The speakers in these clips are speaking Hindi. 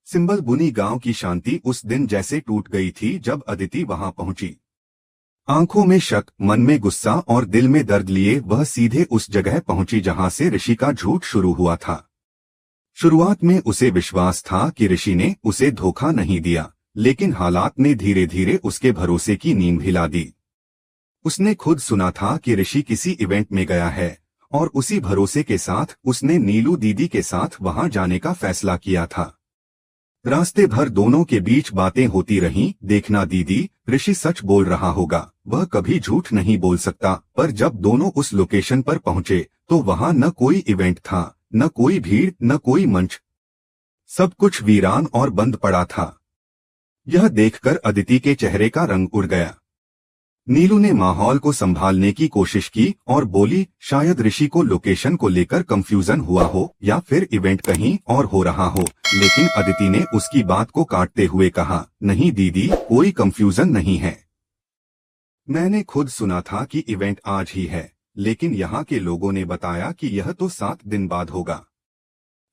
सिंबल बुनी गांव की शांति उस दिन जैसे टूट गई थी जब अदिति वहां पहुंची। आंखों में शक, मन में गुस्सा और दिल में दर्द लिए वह सीधे उस जगह पहुंची जहां से ऋषि का झूठ शुरू हुआ था। शुरुआत में उसे विश्वास था कि ऋषि ने उसे धोखा नहीं दिया, लेकिन हालात ने धीरे धीरे उसके भरोसे की नींद हिला दी। उसने खुद सुना था कि ऋषि किसी इवेंट में गया है और उसी भरोसे के साथ उसने नीलू दीदी के साथ वहां जाने का फैसला किया था। रास्ते भर दोनों के बीच बातें होती रहीं। देखना दीदी, ऋषि सच बोल रहा होगा, वह कभी झूठ नहीं बोल सकता। पर जब दोनों उस लोकेशन पर पहुंचे तो वहां न कोई इवेंट था, न कोई भीड़, न कोई मंच। सब कुछ वीरान और बंद पड़ा था। यह देखकर अदिति के चेहरे का रंग उड़ गया। नीलू ने माहौल को संभालने की कोशिश की और बोली, शायद ऋषि को लोकेशन को लेकर कंफ्यूजन हुआ हो या फिर इवेंट कहीं और हो रहा हो। लेकिन अदिति ने उसकी बात को काटते हुए कहा, नहीं दीदी, कोई कंफ्यूजन नहीं है। मैंने खुद सुना था कि इवेंट आज ही है, लेकिन यहाँ के लोगों ने बताया कि यह तो 7 दिन बाद होगा।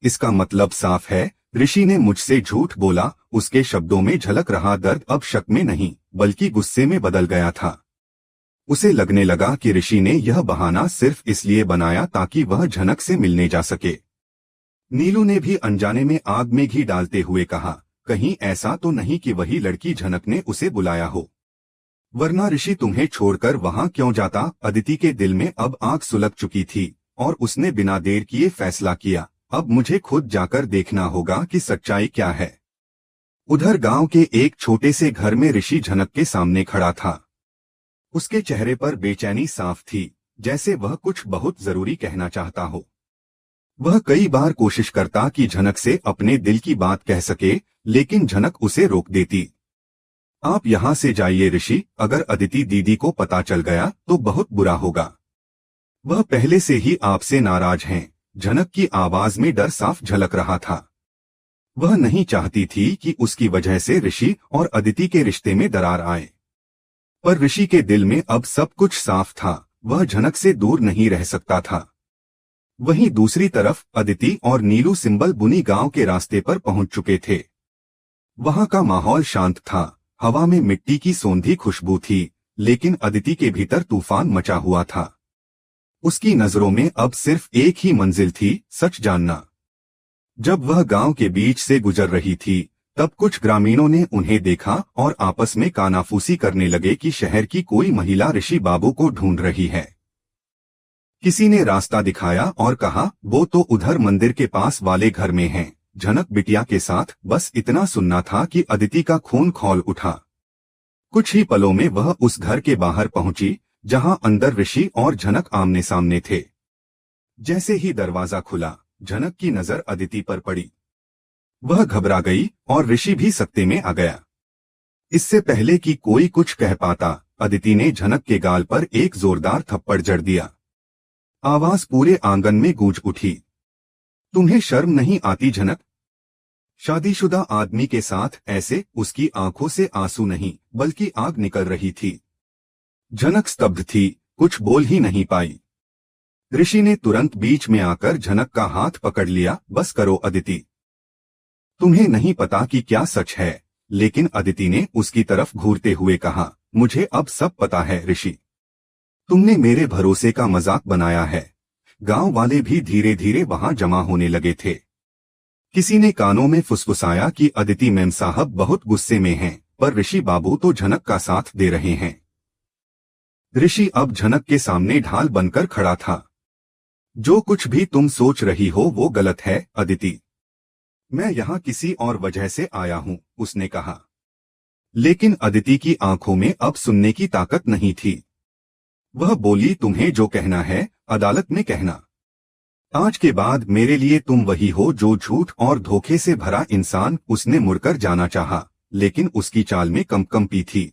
इसका मतलब साफ है, ऋषि ने मुझसे झूठ बोला। उसके शब्दों में झलक रहा दर्द अब शक में नहीं बल्कि गुस्से में बदल गया था। उसे लगने लगा कि ऋषि ने यह बहाना सिर्फ इसलिए बनाया ताकि वह झनक से मिलने जा सके। नीलू ने भी अनजाने में आग में घी डालते हुए कहा, कहीं ऐसा तो नहीं कि वही लड़की झनक ने उसे बुलाया हो, वरना ऋषि तुम्हें छोड़कर वहां क्यों जाता। अदिति के दिल में अब आग सुलग चुकी थी और उसने बिना देर किए फैसला किया, अब मुझे खुद जाकर देखना होगा कि सच्चाई क्या है। उधर गांव के एक छोटे से घर में ऋषि झनक के सामने खड़ा था। उसके चेहरे पर बेचैनी साफ थी, जैसे वह कुछ बहुत जरूरी कहना चाहता हो। वह कई बार कोशिश करता कि झनक से अपने दिल की बात कह सके, लेकिन झनक उसे रोक देती। आप यहाँ से जाइए ऋषि, अगर अदिति दीदी को पता चल गया तो बहुत बुरा होगा। वह पहले से ही आपसे नाराज हैं। झनक की आवाज में डर साफ झलक रहा था। वह नहीं चाहती थी कि उसकी वजह से ऋषि और अदिति के रिश्ते में दरार आए। पर ऋषि के दिल में अब सब कुछ साफ था, वह झनक से दूर नहीं रह सकता था। वहीं दूसरी तरफ अदिति और नीलू सिंबल बुनी गांव के रास्ते पर पहुंच चुके थे। वहां का माहौल शांत था, हवा में मिट्टी की सौंधी खुशबू थी, लेकिन अदिति के भीतर तूफान मचा हुआ था। उसकी नजरों में अब सिर्फ एक ही मंजिल थी, सच जानना। जब वह गांव के बीच से गुजर रही थी तब कुछ ग्रामीणों ने उन्हें देखा और आपस में कानाफूसी करने लगे कि शहर की कोई महिला ऋषि बाबू को ढूंढ रही है। किसी ने रास्ता दिखाया और कहा, वो तो उधर मंदिर के पास वाले घर में हैं। झनक बिटिया के साथ। बस इतना सुनना था कि अदिति का खून खौल उठा। कुछ ही पलों में वह उस घर के बाहर पहुंची जहां अंदर ऋषि और झनक आमने सामने थे। जैसे ही दरवाजा खुला, झनक की नजर अदिति पर पड़ी। वह घबरा गई और ऋषि भी सकते में आ गया। इससे पहले कि कोई कुछ कह पाता, अदिति ने झनक के गाल पर एक जोरदार थप्पड़ जड़ दिया। आवाज पूरे आंगन में गूंज उठी, तुम्हें शर्म नहीं आती झनक? शादीशुदा आदमी के साथ ऐसे? उसकी आंखों से आंसू नहीं बल्कि आग निकल रही थी। झनक स्तब्ध थी, कुछ बोल ही नहीं पाई। ऋषि ने तुरंत बीच में आकर झनक का हाथ पकड़ लिया, बस करो अदिति, तुम्हें नहीं पता कि क्या सच है। लेकिन अदिति ने उसकी तरफ घूरते हुए कहा, मुझे अब सब पता है ऋषि, तुमने मेरे भरोसे का मजाक बनाया है। गांव वाले भी धीरे धीरे वहां जमा होने लगे थे। किसी ने कानों में फुसफुसाया कि अदिति मैम साहब बहुत गुस्से में हैं, पर ऋषि बाबू तो झनक का साथ दे रहे हैं। ऋषि अब झनक के सामने ढाल बनकर खड़ा था। जो कुछ भी तुम सोच रही हो वो गलत है अदिति, मैं यहाँ किसी और वजह से आया हूँ, उसने कहा। लेकिन अदिति की आंखों में अब सुनने की ताकत नहीं थी। वह बोली, तुम्हें जो कहना है अदालत में कहना। आज के बाद मेरे लिए तुम वही हो जो झूठ और धोखे से भरा इंसान। उसने मुड़कर जाना चाहा, लेकिन उसकी चाल में कंपी थी।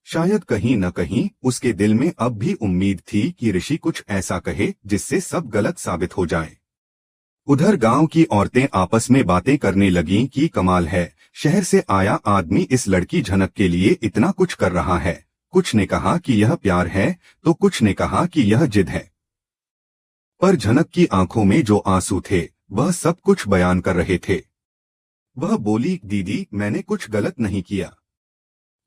शायद कहीं न कहीं उसके दिल में अब भी उम्मीद थी कि ऋषि कुछ ऐसा कहे जिससे सब गलत साबित हो जाए। उधर गांव की औरतें आपस में बातें करने लगीं कि कमाल है, शहर से आया आदमी इस लड़की झनक के लिए इतना कुछ कर रहा है। कुछ ने कहा कि यह प्यार है तो कुछ ने कहा कि यह जिद है। पर झनक की आंखों में जो आंसू थे वह सब कुछ बयान कर रहे थे। वह बोली, दीदी मैंने कुछ गलत नहीं किया।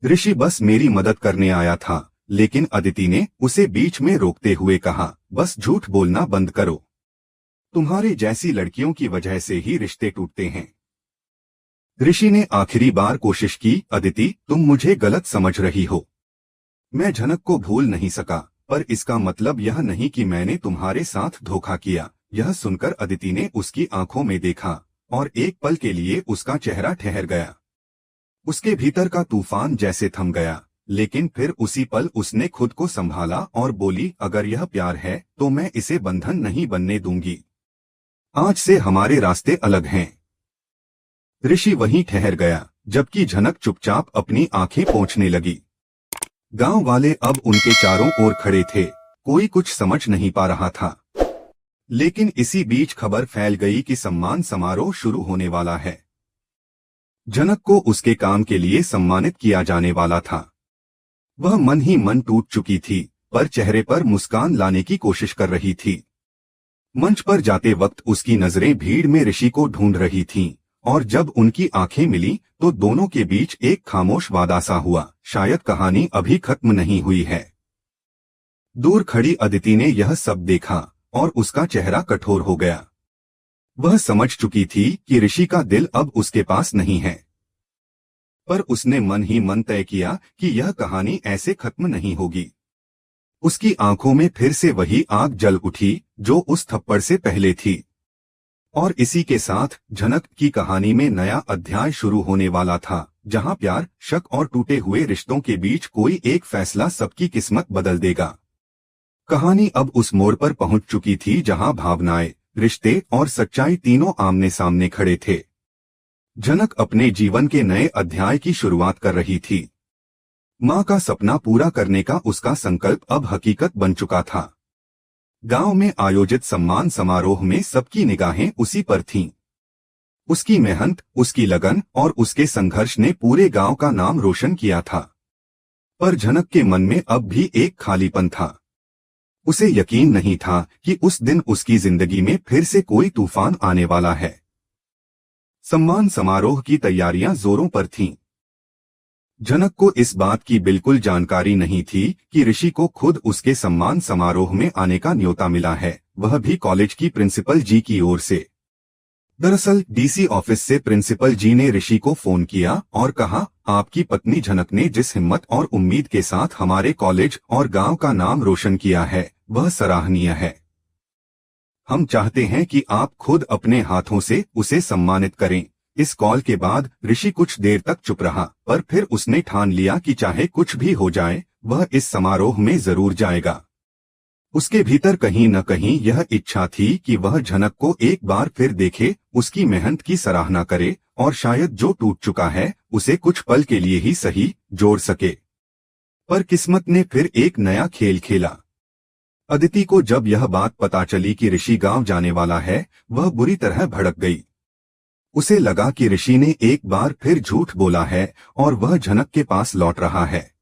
ऋषि बस मेरी मदद करने आया था। लेकिन अदिति ने उसे बीच में रोकते हुए कहा, बस झूठ बोलना बंद करो। तुम्हारे जैसी लड़कियों की वजह से ही रिश्ते टूटते हैं। ऋषि ने आखिरी बार कोशिश की, अदिति तुम मुझे गलत समझ रही हो। मैं झनक को भूल नहीं सका, पर इसका मतलब यह नहीं कि मैंने तुम्हारे साथ धोखा किया। यह सुनकर अदिति ने उसकी आंखों में देखा और एक पल के लिए उसका चेहरा ठहर गया। उसके भीतर का तूफान जैसे थम गया, लेकिन फिर उसी पल उसने खुद को संभाला और बोली, अगर यह प्यार है तो मैं इसे बंधन नहीं बनने दूंगी। आज से हमारे रास्ते अलग हैं। ऋषि वहीं ठहर गया, जबकि झनक चुपचाप अपनी आंखें पोंछने लगी। गांव वाले अब उनके चारों ओर खड़े थे। कोई कुछ समझ नहीं पा रहा था। लेकिन इसी बीच खबर फैल गई कि सम्मान समारोह शुरू होने वाला है। झनक को उसके काम के लिए सम्मानित किया जाने वाला था। वह मन ही मन टूट चुकी थी, पर चेहरे पर मुस्कान लाने की कोशिश कर रही थी। मंच पर जाते वक्त उसकी नजरें भीड़ में ऋषि को ढूंढ रही थीं, और जब उनकी आंखें मिली तो दोनों के बीच एक खामोश वादा सा हुआ, शायद कहानी अभी खत्म नहीं हुई है। दूर खड़ी अदिति ने यह सब देखा और उसका चेहरा कठोर हो गया। वह समझ चुकी थी कि ऋषि का दिल अब उसके पास नहीं है, पर उसने मन ही मन तय किया कि यह कहानी ऐसे खत्म नहीं होगी। उसकी आंखों में फिर से वही आग जल उठी जो उस थप्पड़ से पहले थी। और इसी के साथ झनक की कहानी में नया अध्याय शुरू होने वाला था, जहां प्यार, शक और टूटे हुए रिश्तों के बीच कोई एक फैसला सबकी किस्मत बदल देगा। कहानी अब उस मोड़ पर पहुंच चुकी थी जहां भावनाएं, रिश्ते और सच्चाई तीनों आमने सामने खड़े थे। झनक अपने जीवन के नए अध्याय की शुरुआत कर रही थी। मां का सपना पूरा करने का उसका संकल्प अब हकीकत बन चुका था। गांव में आयोजित सम्मान समारोह में सबकी निगाहें उसी पर थीं। उसकी मेहनत, उसकी लगन और उसके संघर्ष ने पूरे गांव का नाम रोशन किया था। पर झनक के मन में अब भी एक खालीपन था। उसे यकीन नहीं था कि उस दिन उसकी जिंदगी में फिर से कोई तूफान आने वाला है। सम्मान समारोह की तैयारियां जोरों पर थीं। झनक को इस बात की बिल्कुल जानकारी नहीं थी कि ऋषि को खुद उसके सम्मान समारोह में आने का न्योता मिला है, वह भी कॉलेज की प्रिंसिपल जी की ओर से। दरअसल डीसी ऑफिस से प्रिंसिपल जी ने ऋषि को फोन किया और कहा, आपकी पत्नी झनक ने जिस हिम्मत और उम्मीद के साथ हमारे कॉलेज और गांव का नाम रोशन किया है, वह सराहनीय है। हम चाहते हैं कि आप खुद अपने हाथों से उसे सम्मानित करें। इस कॉल के बाद ऋषि कुछ देर तक चुप रहा, पर फिर उसने ठान लिया कि चाहे कुछ भी हो जाए, वह इस समारोह में जरूर जाएगा। उसके भीतर कहीं न कहीं यह इच्छा थी कि वह झनक को एक बार फिर देखे, उसकी मेहनत की सराहना करे और शायद जो टूट चुका है उसे कुछ पल के लिए ही सही जोड़ सके। पर किस्मत ने फिर एक नया खेल खेला। अदिति को जब यह बात पता चली कि ऋषि गांव जाने वाला है, वह बुरी तरह भड़क गई। उसे लगा कि ऋषि ने एक बार फिर झूठ बोला है और वह झनक के पास लौट रहा है।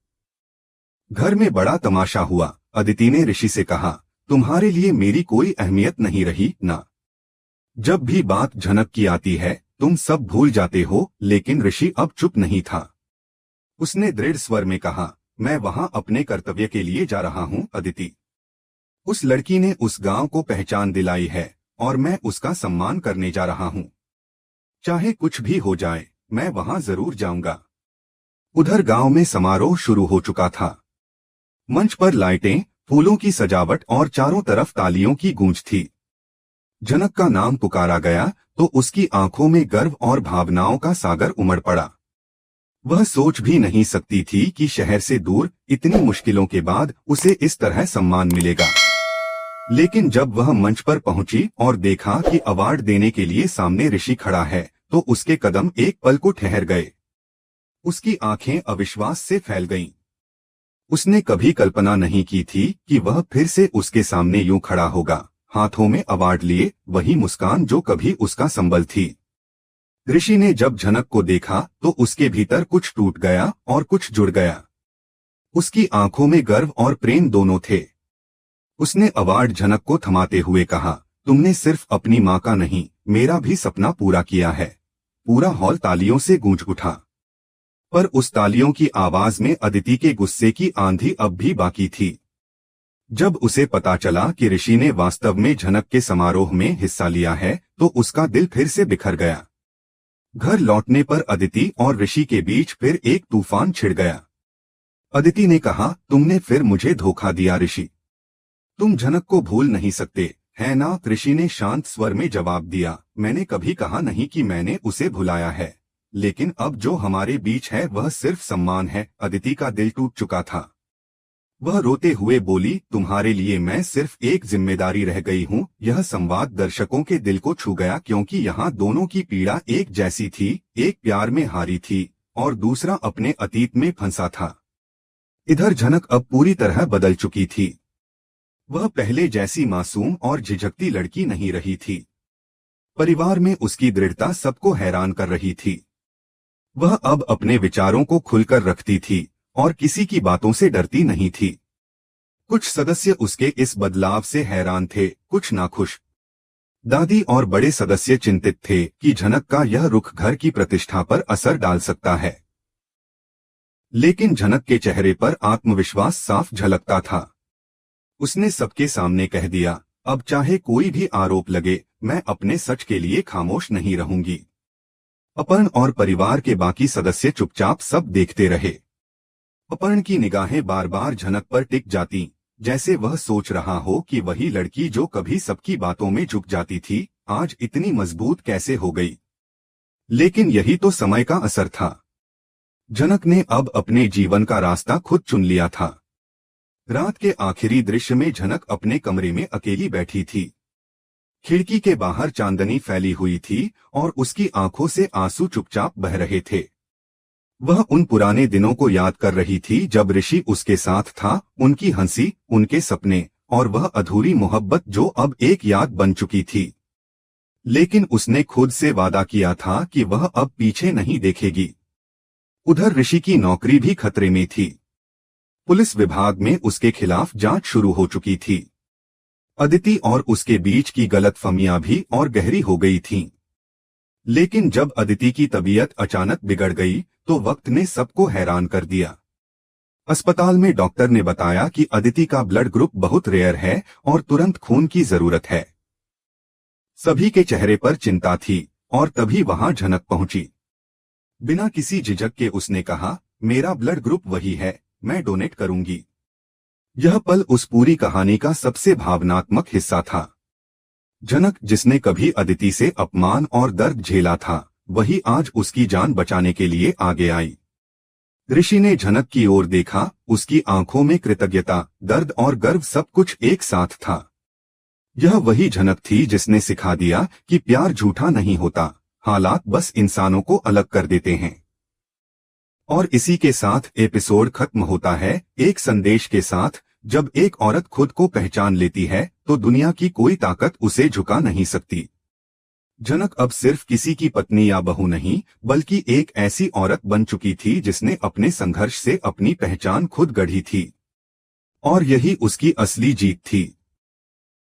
घर में बड़ा तमाशा हुआ। अदिति ने ऋषि से कहा, तुम्हारे लिए मेरी कोई अहमियत नहीं रही ना। जब भी बात झनक की आती है तुम सब भूल जाते हो। लेकिन ऋषि अब चुप नहीं था। उसने दृढ़ स्वर में कहा, मैं वहां अपने कर्तव्य के लिए जा रहा हूं अदिति। उस लड़की ने उस गांव को पहचान दिलाई है और मैं उसका सम्मान करने जा रहा हूं। चाहे कुछ भी हो जाए, मैं वहां जरूर जाऊंगा। उधर गांव में समारोह शुरू हो चुका था। मंच पर लाइटें, फूलों की सजावट और चारों तरफ तालियों की गूंज थी। झनक का नाम पुकारा गया तो उसकी आंखों में गर्व और भावनाओं का सागर उमड़ पड़ा। वह सोच भी नहीं सकती थी कि शहर से दूर इतनी मुश्किलों के बाद उसे इस तरह सम्मान मिलेगा। लेकिन जब वह मंच पर पहुंची और देखा कि अवार्ड देने के लिए सामने ऋषि खड़ा है, तो उसके कदम एक पल को ठहर गए। उसकी आंखें अविश्वास से फैल गईं। उसने कभी कल्पना नहीं की थी कि वह फिर से उसके सामने यूं खड़ा होगा, हाथों में अवार्ड लिए, वही मुस्कान जो कभी उसका संबल थी। ऋषि ने जब झनक को देखा तो उसके भीतर कुछ टूट गया और कुछ जुड़ गया। उसकी आंखों में गर्व और प्रेम दोनों थे। उसने अवार्ड झनक को थमाते हुए कहा, तुमने सिर्फ अपनी मां का नहीं, मेरा भी सपना पूरा किया है। पूरा हॉल तालियों से गूंज उठा। पर उस तालियों की आवाज में अदिति के गुस्से की आंधी अब भी बाकी थी। जब उसे पता चला कि ऋषि ने वास्तव में झनक के समारोह में हिस्सा लिया है तो उसका दिल फिर से बिखर गया। घर लौटने पर अदिति और ऋषि के बीच फिर एक तूफान छिड़ गया। अदिति ने कहा, तुमने फिर मुझे धोखा दिया ऋषि। तुम झनक को भूल नहीं सकते, है ना? ऋषि ने शांत स्वर में जवाब दिया, मैंने कभी कहा नहीं कि मैंने उसे भुलाया है, लेकिन अब जो हमारे बीच है वह सिर्फ सम्मान है। अदिति का दिल टूट चुका था। वह रोते हुए बोली, तुम्हारे लिए मैं सिर्फ एक जिम्मेदारी रह गई हूँ। यह संवाद दर्शकों के दिल को छू गया क्योंकि यहाँ दोनों की पीड़ा एक जैसी थी। एक प्यार में हारी थी और दूसरा अपने अतीत में फंसा था। इधर झनक अब पूरी तरह बदल चुकी थी। वह पहले जैसी मासूम और झिझकती लड़की नहीं रही थी। परिवार में उसकी दृढ़ता सबको हैरान कर रही थी। वह अब अपने विचारों को खुलकर रखती थी और किसी की बातों से डरती नहीं थी। कुछ सदस्य उसके इस बदलाव से हैरान थे, कुछ नाखुश। दादी और बड़े सदस्य चिंतित थे कि झनक का यह रुख घर की प्रतिष्ठा पर असर डाल सकता है। लेकिन झनक के चेहरे पर आत्मविश्वास साफ झलकता था। उसने सबके सामने कह दिया, अब चाहे कोई भी आरोप लगे, मैं अपने सच के लिए खामोश नहीं रहूंगी। अपर्ण और परिवार के बाकी सदस्य चुपचाप सब देखते रहे। अपर्ण की निगाहें बार बार झनक पर टिक जाती, जैसे वह सोच रहा हो कि वही लड़की जो कभी सबकी बातों में झुक जाती थी, आज इतनी मजबूत कैसे हो गई। लेकिन यही तो समय का असर था। झनक ने अब अपने जीवन का रास्ता खुद चुन लिया था। रात के आखिरी दृश्य में झनक अपने कमरे में अकेली बैठी थी। खिड़की के बाहर चांदनी फैली हुई थी और उसकी आंखों से आंसू चुपचाप बह रहे थे। वह उन पुराने दिनों को याद कर रही थी जब ऋषि उसके साथ था, उनकी हंसी, उनके सपने और वह अधूरी मोहब्बत जो अब एक याद बन चुकी थी। लेकिन उसने खुद से वादा किया था कि वह अब पीछे नहीं देखेगी। उधर ऋषि की नौकरी भी खतरे में थी। पुलिस विभाग में उसके खिलाफ जांच शुरू हो चुकी थी। अदिति और उसके बीच की गलतफहमियां भी और गहरी हो गई थीं। लेकिन जब अदिति की तबीयत अचानक बिगड़ गई तो वक्त ने सबको हैरान कर दिया। अस्पताल में डॉक्टर ने बताया कि अदिति का ब्लड ग्रुप बहुत रेयर है और तुरंत खून की जरूरत है। सभी के चेहरे पर चिंता थी और तभी वहां झनक पहुंची। बिना किसी झिझक के उसने कहा, मेरा ब्लड ग्रुप वही है, मैं डोनेट करूंगी। यह पल उस पूरी कहानी का सबसे भावनात्मक हिस्सा था। झनक, जिसने कभी अदिति से अपमान और दर्द झेला था, वही आज उसकी जान बचाने के लिए आगे आई। ऋषि ने झनक की ओर देखा, उसकी आंखों में कृतज्ञता, दर्द और गर्व सब कुछ एक साथ था। यह वही झनक थी जिसने सिखा दिया कि प्यार झूठा नहीं होता, हालात बस इंसानों को अलग कर देते हैं। और इसी के साथ एपिसोड खत्म होता है, एक संदेश के साथ, जब एक औरत खुद को पहचान लेती है तो दुनिया की कोई ताकत उसे झुका नहीं सकती। झनक अब सिर्फ किसी की पत्नी या बहू नहीं, बल्कि एक ऐसी औरत बन चुकी थी जिसने अपने संघर्ष से अपनी पहचान खुद गढ़ी थी। और यही उसकी असली जीत थी।